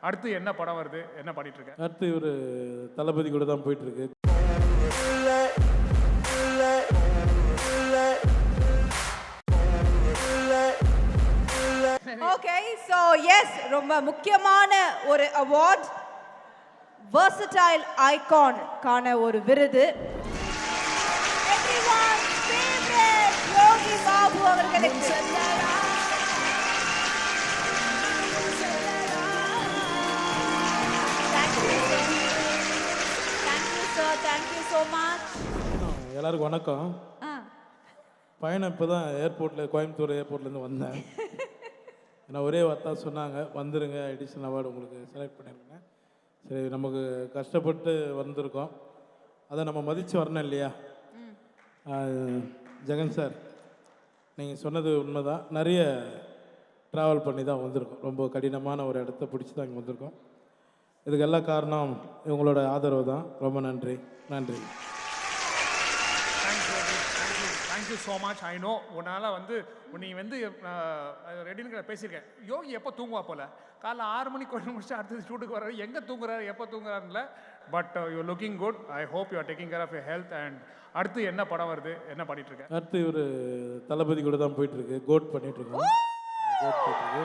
அடுத்து என்ன படம் வருது, என்ன பண்ணிட்டு இருக்க? அடுத்து ஒரு தளபதி கூட தான் போயிட்டு இருக்கு. ஓகே, சோ எஸ், ரொம்ப முக்கியமான ஒரு அவார்ட், versatile icon கான ஒரு விருது. Everyone's favorite யோகி பாபு அவர்களுக்கு. Thank you so much. எல்லாருக்கும் வணக்கம். பையனை இப்போ தான் ஏர்போர்ட்டில், கோயம்புத்தூர் ஏர்போர்ட்லேருந்து வந்தேன். ஏன்னா ஒரே வார்த்தை சொன்னாங்க, வந்துடுங்க, எடிஷன் அவார்டு உங்களுக்கு செலக்ட் பண்ணியிருக்கேன். சரி, நமக்கு கஷ்டப்பட்டு வந்திருக்கோம், அதை நம்ம மதித்து வரணும் இல்லையா? ஜெகன் சார், நீங்கள் சொன்னது உண்மை தான். நிறைய ட்ராவல் பண்ணி தான் வந்திருக்கோம். ரொம்ப கடினமான ஒரு இடத்த பிடிச்சி தான் இங்கே வந்திருக்கோம். இதுக்கு எல்லாம் காரணம் இவங்களோட ஆதரவு தான். ரொம்ப நன்றி. நன்றி. Thank you so much. I know உன்னால் நீ ரெடின்னு பேசியிருக்கேன். யோகி எப்போ தூங்குவா போல, காலைல 6 மணிக்கு கொஞ்சம் முடிச்சு அடுத்தது ஷூட்டுக்கு வர்றாரு. எங்கே தூங்குறாரு, எப்போ தூங்குறாருல. But you looking good. I hope you are taking care of your health. And அடுத்து என்ன படம் வருது, என்ன பண்ணிட்டு இருக்கேன்? அடுத்து ஒரு தளபதி கூட தான் போயிட்டு இருக்கு. கோட் பண்ணிட்டு இருக்கோம். கோட் போயிட்டு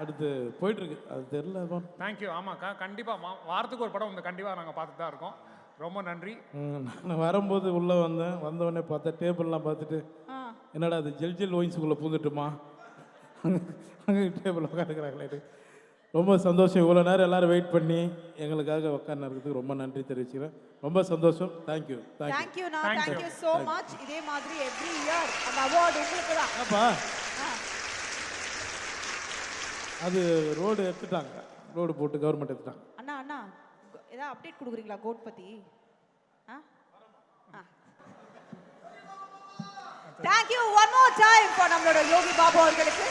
அடுத்து போயிட்டுருக்கு, அது தெரியல. தேங்க்யூ. ஆமாக்கா, கண்டிப்பாக வாரத்துக்கு ஒரு படம் கண்டிப்பாக நாங்கள் பார்த்துட்டு தான் இருக்கோம். ரொம்ப நன்றி. நான் வரும்போது உள்ளே வந்தவொடனே பார்த்தா டேபிள்லாம் பார்த்துட்டு, என்னடா அது ஜெல் ஒயின்ஸுக்குள்ளே பூந்துட்டுமா, அங்கே டேபிள் உட்காந்துக்கிறாங்களே. ரொம்ப சந்தோஷம். இவ்வளோ நேரம் எல்லோரும் வெயிட் பண்ணி எங்களுக்காக உட்காந்து இருக்கிறதுக்கு ரொம்ப நன்றி தெரிவிச்சுக்கிறேன். ரொம்ப சந்தோஷம். தேங்க்யூ. Thank you so much. இதே மாதிரி எவ்ரி இயர் அந்த அவார்டு உங்களுக்கு தான். அப்பா அது ரோடு எடுத்துட்டாங்க, ரோடு போட்டு கவர்மெண்ட் எடுத்துட்டாங்க. அண்ணா ஏதாவது அப்டேட் கொடுக்குறீங்களா கோட் பற்றி? Thank you one more time for நம்மளோட யோகி பாபு அவர்களுக்கு.